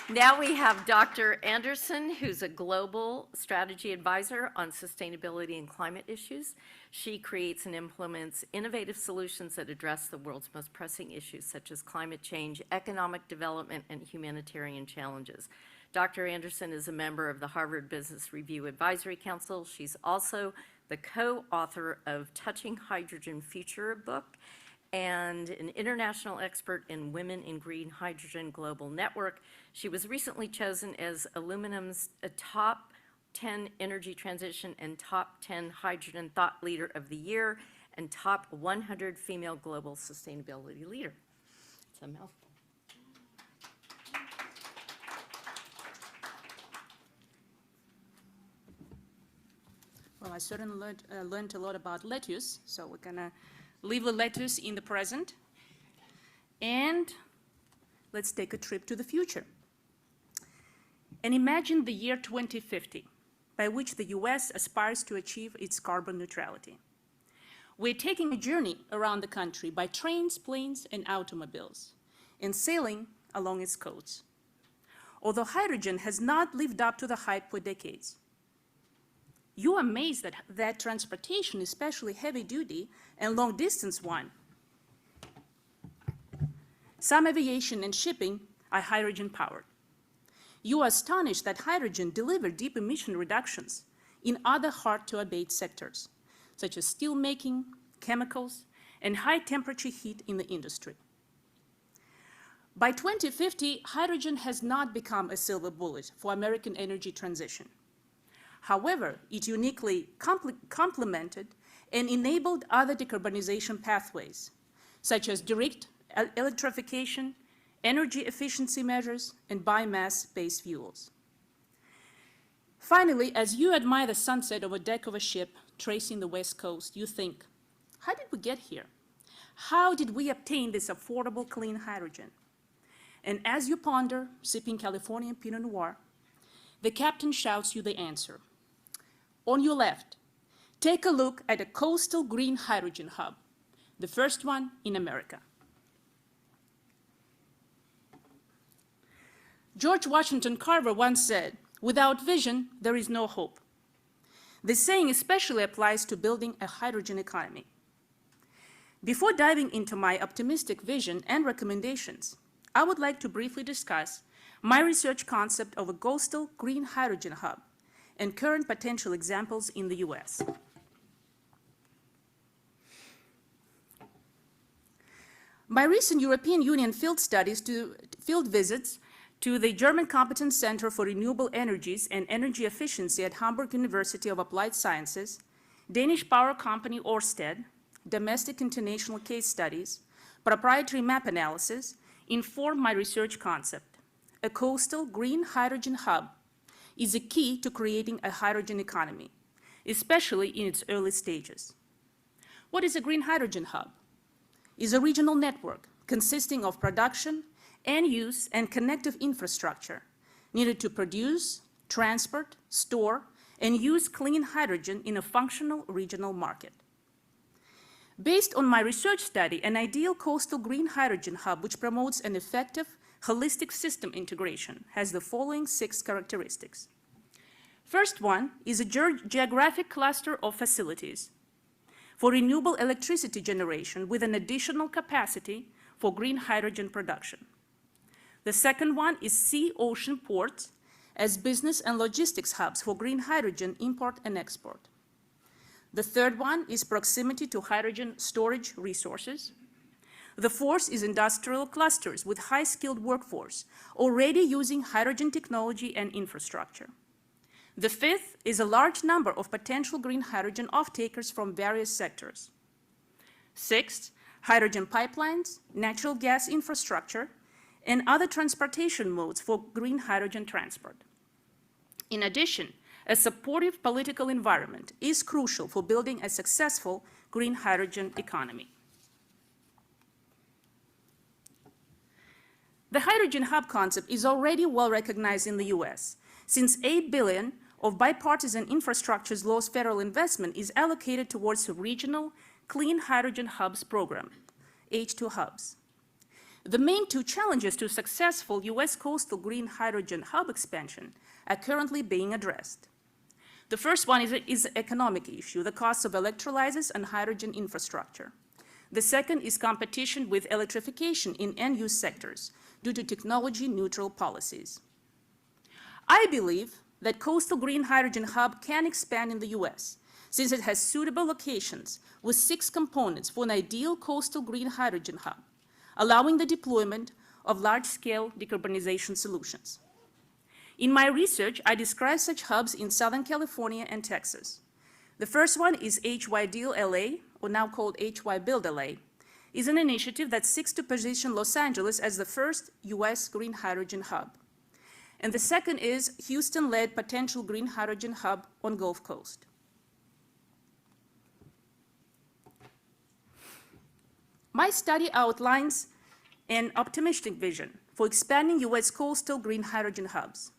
Now we have Dr. Anderson, who's a global strategy advisor on sustainability and climate issues. She creates and implements innovative solutions that address the world's most pressing issues, such as climate change, economic development, and humanitarian challenges. Dr. Anderson is a member of the Harvard Business Review Advisory Council. She's also the co-author of Touching Hydrogen Future book and an international expert in Women in Green Hydrogen Global Network. She was recently chosen as Aluminum's top 10 energy transition and top 10 hydrogen thought leader of the year and top 100 female global sustainability leader. It's a mouthful. Well, I certainly learned a lot about lettuce, so we're gonna leave the lettuce in the present, and let's take a trip to the future. And imagine the year 2050, by which the US aspires to achieve its carbon neutrality. We're taking a journey around the country by trains, planes, and automobiles, and sailing along its coasts. Although hydrogen has not lived up to the hype for decades, you're amazed that transportation, especially heavy-duty and long-distance one, some aviation and shipping, are hydrogen-powered. You are astonished that hydrogen delivers deep emission reductions in other hard-to-abate sectors, such as steelmaking, chemicals, and high-temperature heat in the industry. By 2050, hydrogen has not become a silver bullet for American energy transition. However, it uniquely complemented and enabled other decarbonization pathways, such as direct electrification, energy efficiency measures, and biomass-based fuels. Finally, as you admire the sunset over the deck of a ship tracing the West Coast, you think, how did we get here? How did we obtain this affordable clean hydrogen? And as you ponder, sipping California Pinot Noir, the captain shouts you the answer. On your left, take a look at a coastal green hydrogen hub, the first one in America. George Washington Carver once said, "Without vision, there is no hope." This saying especially applies to building a hydrogen economy. Before diving into my optimistic vision and recommendations, I would like to briefly discuss my research concept of a coastal green hydrogen hub and current potential examples in the US. My recent European Union field visits to the German Competence Center for Renewable Energies and Energy Efficiency at Hamburg University of Applied Sciences, Danish power company Ørsted, domestic international case studies, proprietary map analysis informed my research concept. A coastal green hydrogen hub is a key to creating a hydrogen economy, especially in its early stages. What is a green hydrogen hub? It is a regional network consisting of production and use and connective infrastructure needed to produce, transport, store, and use clean hydrogen in a functional regional market. Based on my research study, an ideal coastal green hydrogen hub which promotes an effective holistic system integration has the following 6 characteristics. First one is a geographic cluster of facilities for renewable electricity generation with an additional capacity for green hydrogen production. The second one is sea-ocean ports as business and logistics hubs for green hydrogen import and export. The third one is proximity to hydrogen storage resources. The fourth is industrial clusters with high-skilled workforce already using hydrogen technology and infrastructure. The fifth is a large number of potential green hydrogen off-takers from various sectors. Sixth, hydrogen pipelines, natural gas infrastructure, and other transportation modes for green hydrogen transport. In addition, a supportive political environment is crucial for building a successful green hydrogen economy. The hydrogen hub concept is already well recognized in the US, since $8 billion of bipartisan infrastructure's low's federal investment is allocated towards the regional Clean Hydrogen Hubs program, H2 Hubs. The main two challenges to successful U.S. coastal green hydrogen hub expansion are currently being addressed. The first one is an economic issue, the cost of electrolyzers and hydrogen infrastructure. The second is competition with electrification in end-use sectors due to technology-neutral policies. I believe that coastal green hydrogen hub can expand in the U.S. since it has suitable locations with 6 components for an ideal coastal green hydrogen hub, allowing the deployment of large-scale decarbonization solutions. In my research, I describe such hubs in Southern California and Texas. The first one is HY-Deal LA, or now called HY-Build LA, is an initiative that seeks to position Los Angeles as the first U.S. green hydrogen hub. And the second is Houston-led potential green hydrogen hub on Gulf Coast. My study outlines an optimistic vision for expanding U.S. coastal green hydrogen hubs.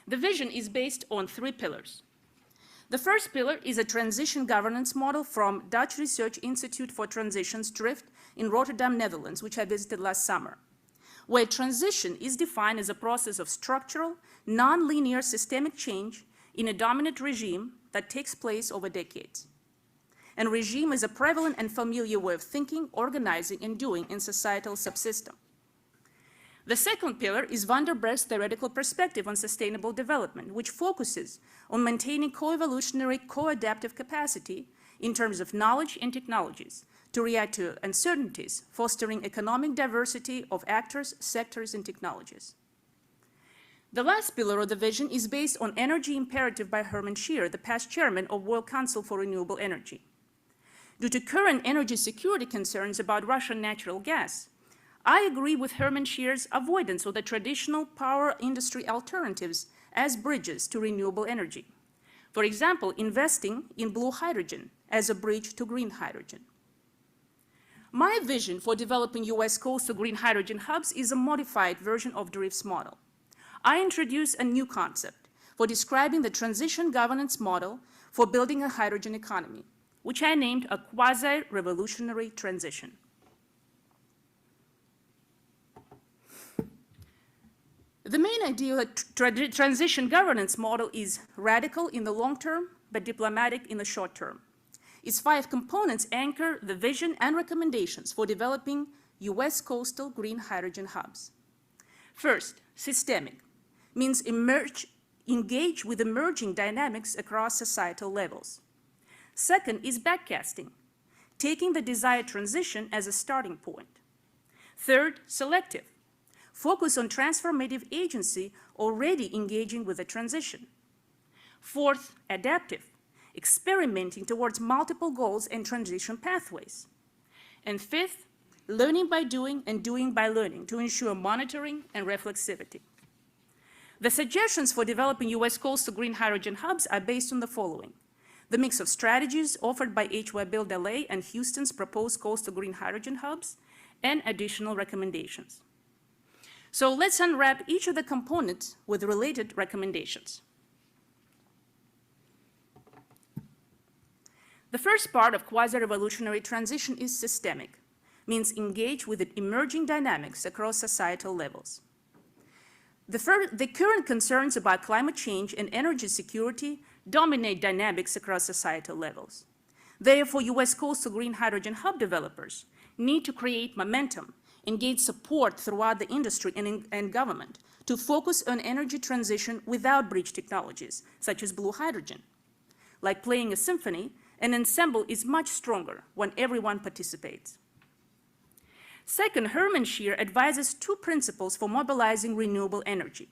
The vision is based on 3 pillars. The first pillar is a transition governance model from Dutch Research Institute for Transitions, DRIFT, in Rotterdam, Netherlands, which I visited last summer, where transition is defined as a process of structural, non-linear systemic change in a dominant regime that takes place over decades. And regime is a prevalent and familiar way of thinking, organizing, and doing in societal subsystem. The second pillar is Van der Brecht's theoretical perspective on sustainable development, which focuses on maintaining co-evolutionary, co-adaptive capacity in terms of knowledge and technologies to react to uncertainties, fostering economic diversity of actors, sectors, and technologies. The last pillar of the vision is based on Energy Imperative by Hermann Scheer, the past chairman of World Council for Renewable Energy. Due to current energy security concerns about Russian natural gas, I agree with Hermann Scheer's avoidance of the traditional power industry alternatives as bridges to renewable energy. For example, investing in blue hydrogen as a bridge to green hydrogen. My vision for developing U.S. coastal green hydrogen hubs is a modified version of DRIFT's model. I introduce a new concept for describing the transition governance model for building a hydrogen economy, which I named a quasi-revolutionary transition. The main idea of the transition governance model is radical in the long term, but diplomatic in the short term. Its 5 components anchor the vision and recommendations for developing U.S. coastal green hydrogen hubs. First, systemic, means engage with emerging dynamics across societal levels. Second is backcasting, taking the desired transition as a starting point. Third, selective, focus on transformative agency already engaging with the transition. Fourth, adaptive, experimenting towards multiple goals and transition pathways. And fifth, learning by doing and doing by learning to ensure monitoring and reflexivity. The suggestions for developing U.S. coastal green hydrogen hubs are based on the following: the mix of strategies offered by HY-Build LA and Houston's proposed coastal green hydrogen hubs, and additional recommendations. So let's unwrap each of the components with related recommendations. The first part of quasi-revolutionary transition is systemic, means engage with the emerging dynamics across societal levels. The current concerns about climate change and energy security dominate dynamics across societal levels. Therefore, U.S. coastal green hydrogen hub developers need to create momentum, engage support throughout the industry and government to focus on energy transition without bridge technologies, such as blue hydrogen. Like playing a symphony, an ensemble is much stronger when everyone participates. Second, Hermann Scheer advises 2 principles for mobilizing renewable energy.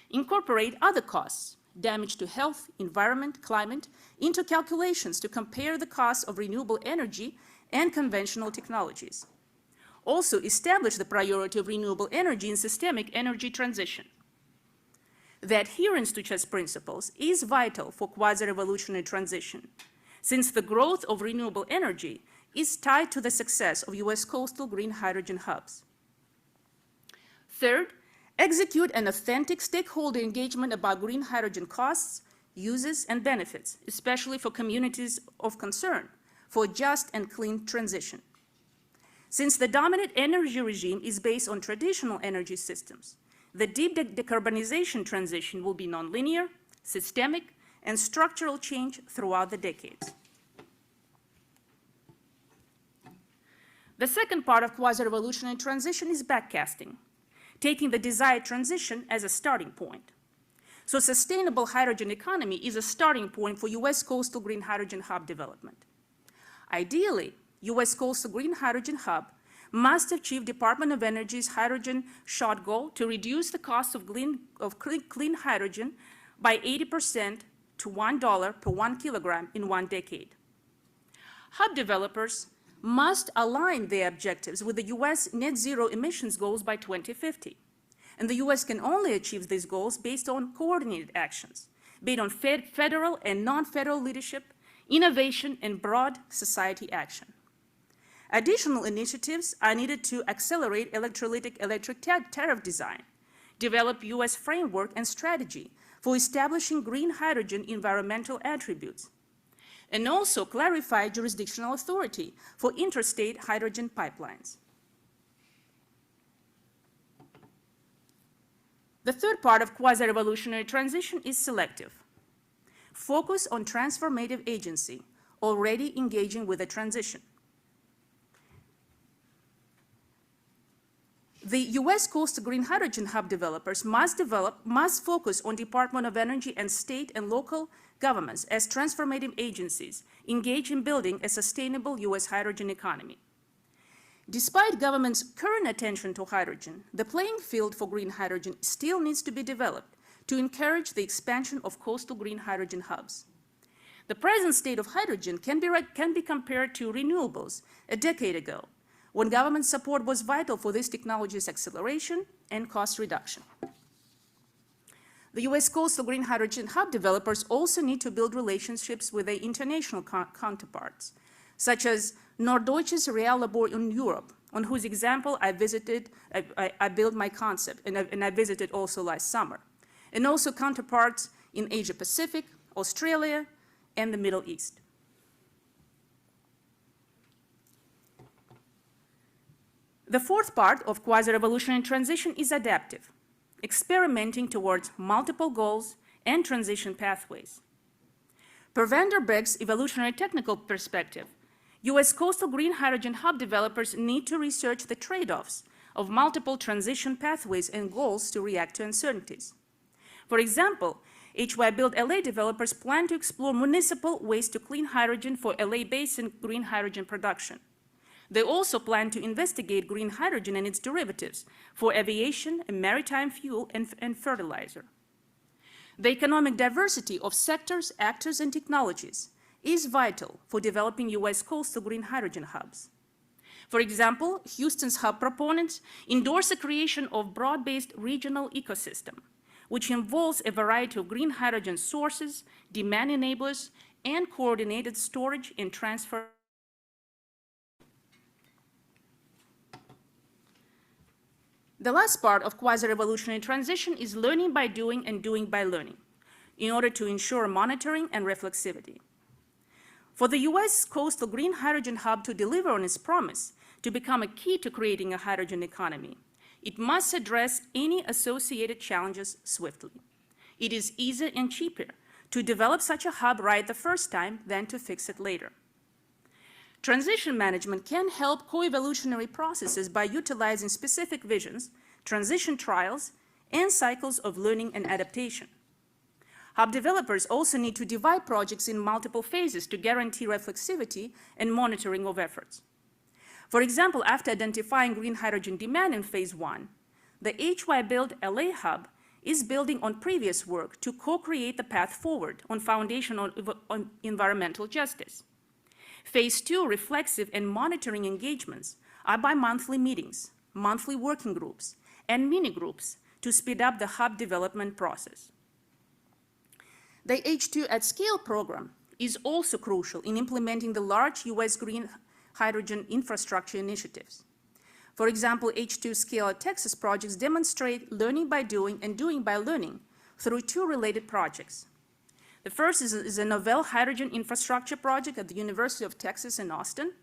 Incorporate other costs, damage to health, environment, climate, into calculations to compare the costs of renewable energy and conventional technologies. Also, establish the priority of renewable energy in systemic energy transition. The adherence to such principles is vital for quasi-revolutionary transition, since the growth of renewable energy is tied to the success of U.S. coastal green hydrogen hubs. Third, execute an authentic stakeholder engagement about green hydrogen costs, uses, and benefits, especially for communities of concern, for a just and clean transition. Since the dominant energy regime is based on traditional energy systems, the deep decarbonization transition will be nonlinear, systemic, and structural change throughout the decades. The second part of quasi-revolutionary transition is backcasting, taking the desired transition as a starting point. So sustainable hydrogen economy is a starting point for US coastal green hydrogen hub development. Ideally, US coastal green hydrogen hub must achieve Department of Energy's hydrogen shot goal to reduce the cost of clean hydrogen by 80% to $1 per 1 kilogram in 1 decade. Hub developers must align their objectives with the US net zero emissions goals by 2050. And the US can only achieve these goals based on coordinated actions, based on federal and non-federal leadership, innovation, and broad society action. Additional initiatives are needed to accelerate electrolytic electric tariff design, develop US framework and strategy for establishing green hydrogen environmental attributes, and also clarify jurisdictional authority for interstate hydrogen pipelines. The third part of quasi-revolutionary transition is selective. Focus on transformative agency, already engaging with the transition. The US coastal green hydrogen hub developers must focus on Department of Energy and state and local governments as transformative agencies engaged in building a sustainable US hydrogen economy. Despite government's current attention to hydrogen, the playing field for green hydrogen still needs to be developed to encourage the expansion of coastal green hydrogen hubs. The present state of hydrogen can be compared to renewables a decade ago, when government support was vital for this technology's acceleration and cost reduction. The US coastal green hydrogen hub developers also need to build relationships with their international counterparts, such as Norddeutsches Reallabor in Europe, on whose example I built my concept, and I visited also last summer, and also counterparts in Asia Pacific, Australia, and the Middle East. The fourth part of quasi-revolutionary transition is adaptive, experimenting towards multiple goals and transition pathways. Per Vanderberg's evolutionary technical perspective, US coastal green hydrogen hub developers need to research the trade-offs of multiple transition pathways and goals to react to uncertainties. For example, HY Build LA developers plan to explore municipal waste to clean hydrogen for LA Basin green hydrogen production. They also plan to investigate green hydrogen and its derivatives for aviation and maritime fuel and fertilizer. The economic diversity of sectors, actors, and technologies is vital for developing US coastal green hydrogen hubs. For example, Houston's hub proponents endorse the creation of broad-based regional ecosystem, which involves a variety of green hydrogen sources, demand enablers, and coordinated storage and transfer. The last part of quasi-revolutionary transition is learning by doing and doing by learning, in order to ensure monitoring and reflexivity. For the US coastal green hydrogen hub to deliver on its promise to become a key to creating a hydrogen economy, it must address any associated challenges swiftly. It is easier and cheaper to develop such a hub right the first time than to fix it later. Transition management can help co-evolutionary processes by utilizing specific visions, transition trials, and cycles of learning and adaptation. Hub developers also need to divide projects in multiple phases to guarantee reflexivity and monitoring of efforts. For example, after identifying green hydrogen demand in phase 1, the HY Build LA hub is building on previous work to co-create the path forward on foundation on environmental justice. Phase 2 reflexive and monitoring engagements are by monthly meetings, monthly working groups, and mini groups to speed up the hub development process. The H2 at Scale program is also crucial in implementing the large US green hydrogen infrastructure initiatives. For example, H2 Scale at Texas projects demonstrate learning by doing and doing by learning through 2 related projects. The first is a novel hydrogen infrastructure project at the University of Texas in Austin,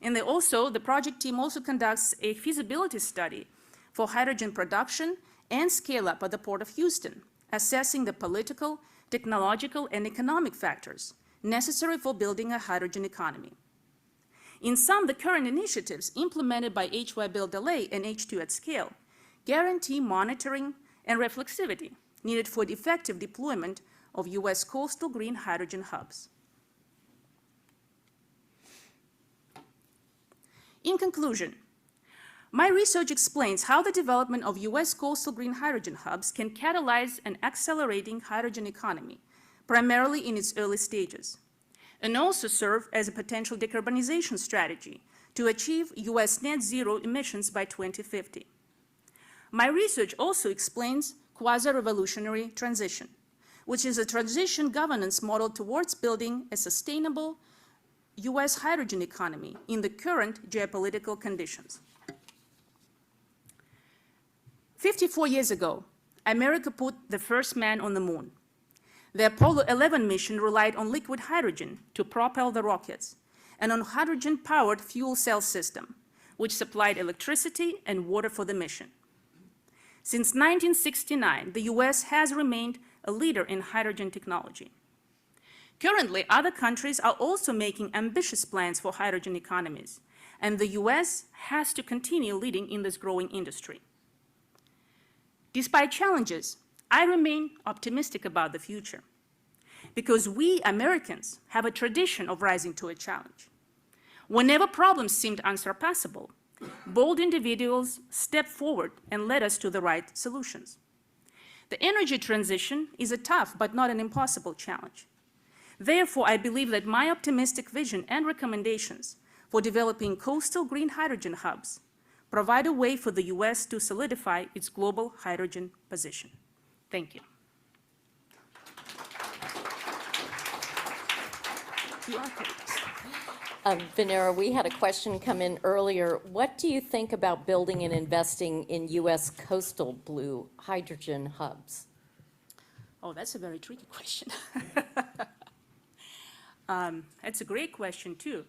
And the project team also conducts a feasibility study for hydrogen production and scale-up at the Port of Houston, assessing the political, technological, and economic factors necessary for building a hydrogen economy. In sum, the current initiatives implemented by HY Build LA and H2 at scale guarantee monitoring and reflexivity needed for the effective deployment of US coastal green hydrogen hubs. In conclusion, my research explains how the development of US coastal green hydrogen hubs can catalyze an accelerating hydrogen economy, primarily in its early stages, and also serve as a potential decarbonization strategy to achieve US net zero emissions by 2050. My research also explains quasi-revolutionary transition, which is a transition governance model towards building a sustainable US hydrogen economy in the current geopolitical conditions. 54 years ago, America put the first man on the moon. The Apollo 11 mission relied on liquid hydrogen to propel the rockets and on hydrogen-powered fuel cell system, which supplied electricity and water for the mission. Since 1969, the US has remained a leader in hydrogen technology. Currently, other countries are also making ambitious plans for hydrogen economies, and the US has to continue leading in this growing industry. Despite challenges, I remain optimistic about the future, because we Americans have a tradition of rising to a challenge. Whenever problems seemed unsurpassable, bold individuals stepped forward and led us to the right solutions. The energy transition is a tough but not an impossible challenge. Therefore, I believe that my optimistic vision and recommendations for developing coastal green hydrogen hubs provide a way for the US to solidify its global hydrogen position. Thank you. Venera, we had a question come in earlier. What do you think about building and investing in US coastal blue hydrogen hubs? Oh, that's a very tricky question. That's a great question, too.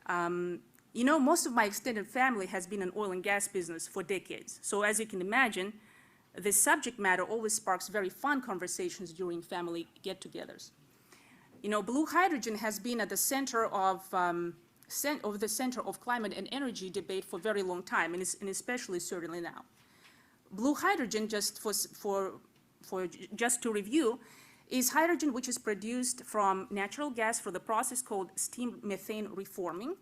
You know, most of my extended family has been in oil and gas business for decades. So as you can imagine, this subject matter always sparks very fun conversations during family get-togethers. You know, blue hydrogen has been at the center of climate and energy debate for a very long time, and especially certainly now. Blue hydrogen, just to review, is hydrogen which is produced from natural gas for the process called steam methane reforming,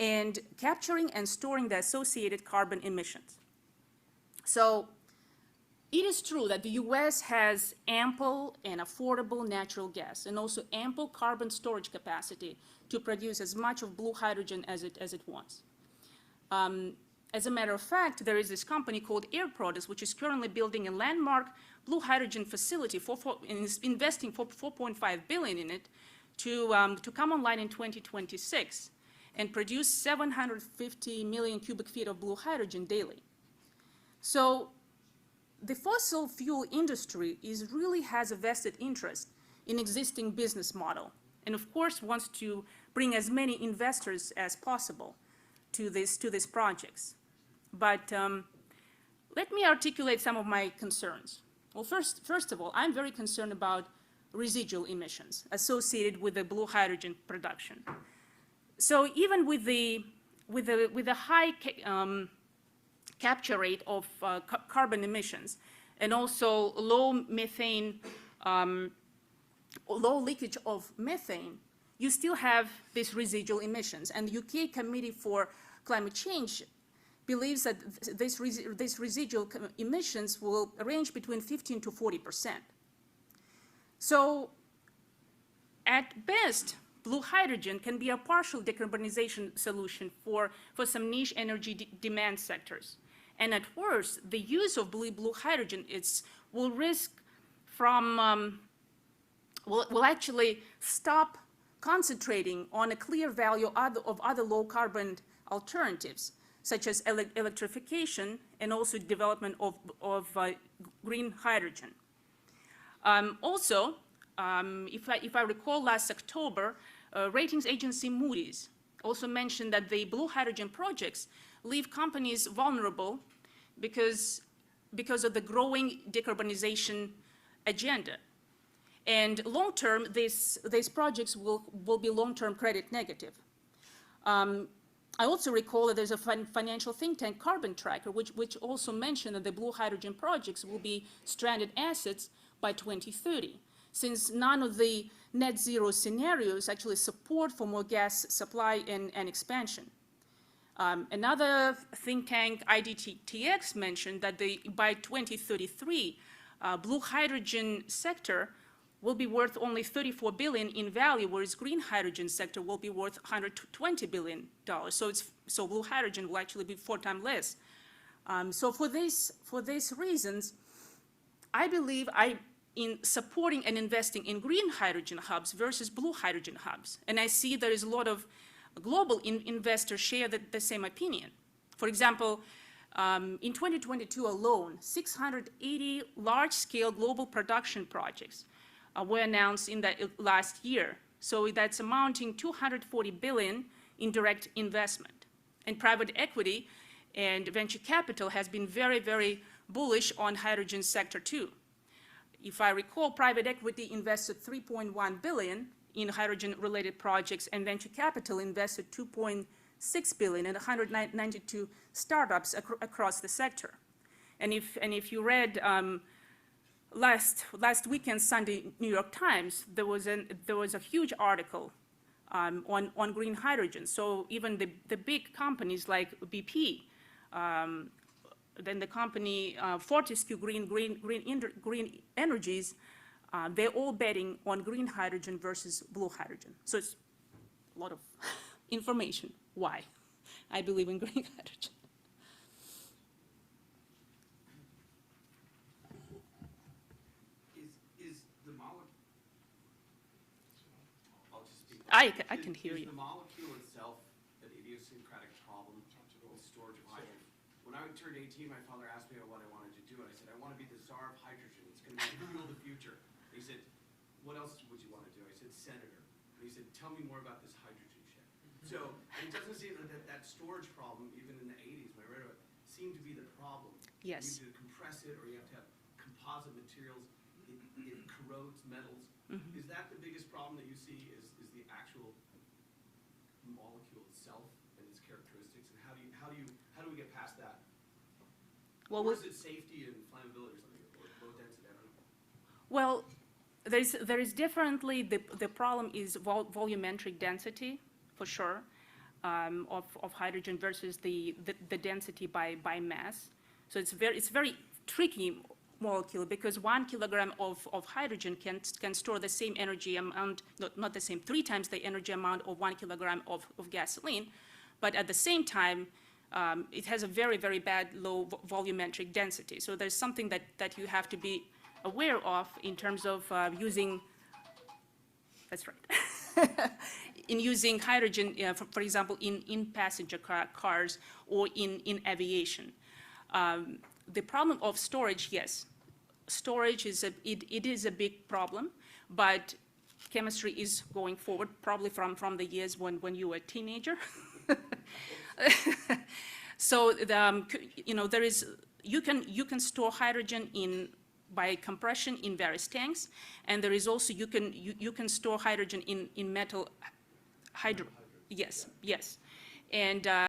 and capturing and storing the associated carbon emissions. So it is true that the US has ample and affordable natural gas and also ample carbon storage capacity to produce as much of blue hydrogen as it wants. As a matter of fact, there is this company called Air Products, which is currently building a landmark blue hydrogen facility and is investing for $4.5 billion in it to come online in 2026 and produce 750 million cubic feet of blue hydrogen daily. So the fossil fuel industry really has a vested interest in existing business model, and of course wants to bring as many investors as possible to these projects. But let me articulate some of my concerns. Well, first of all, I'm very concerned about residual emissions associated with the blue hydrogen production. So even with the high capture rate of carbon emissions and also low methane, low leakage of methane, you still have these residual emissions. And the UK Committee for Climate Change believes that these residual emissions will range between 15 to 40%. So at best, blue hydrogen can be a partial decarbonization solution for some niche energy demand sectors. And at worst, the use of blue hydrogen will actually stop concentrating on a clear value of other low carbon alternatives, such as electrification and also development of green hydrogen. Also, if I recall, last October, ratings agency Moody's also mentioned that the blue hydrogen projects leave companies vulnerable because of the growing decarbonization agenda. And long-term, these projects will be long-term credit negative. I also recall that there's a financial think tank, Carbon Tracker, which also mentioned that the blue hydrogen projects will be stranded assets by 2030, since none of the net zero scenarios actually support for more gas supply and expansion. Another think tank, IDTX, mentioned that by 2033, blue hydrogen sector will be worth only $34 billion in value, whereas green hydrogen sector will be worth $120 billion. So blue hydrogen will actually be 4 times less. So for these reasons, I believe in supporting and investing in green hydrogen hubs versus blue hydrogen hubs. And I see there is a lot of global investors share the same opinion. For example, in 2022 alone, 680 large-scale global production projects were announced in the last year. So that's amounting $240 billion in direct investment. And private equity and venture capital has been very, very bullish on hydrogen sector too. If I recall, private equity invested $3.1 billion in hydrogen-related projects, and venture capital invested $2.6 billion in 192 startups across the sector. And if you read last weekend Sunday New York Times, there was a huge article on green hydrogen. So even the big companies like BP, then the company Fortescue Green Energies, they're all betting on green hydrogen versus blue hydrogen. So it's a lot of information why I believe in green hydrogen. Is the molecule? I'll just speak. I can hear you. Is the molecule itself an idiosyncratic problem with storage of hydrogen? When I turned 18, my father asked me what I wanted to do, and I said, I want to be the czar of hydrogen. It's going to fuel the future. And he said, what else would you want to do? I said, senator. And he said, tell me more about this hydrogen shit. So, and it doesn't seem that storage problem, even in the 80s, when I read about it, seemed to be the problem. Yes. You need to compress it, or you have to have composite materials. It corrodes metals. Mm-hmm. Is that the biggest problem that you see, is the actual molecule itself and its characteristics? And how do we get past that? Well, or is it safety and flammability or something, or low density? I don't know. Well, there is definitely the problem is volumetric density, for sure, of hydrogen versus the density by mass. So it's very tricky molecule, because 1 kilogram of hydrogen can store the same energy amount, not the same, 3 times the energy amount of 1 kilogram of gasoline, but at the same time, it has a very, very bad low volumetric density. So there's something that you have to be aware of in terms of using, that's right, in using hydrogen, for example, in passenger cars or in aviation. The problem of storage, yes, storage is it is a big problem, but chemistry is going forward, probably from the years when you were a teenager. So there is you can store hydrogen by compression in various tanks, and there is also you can store hydrogen in metal hydro. Yes, and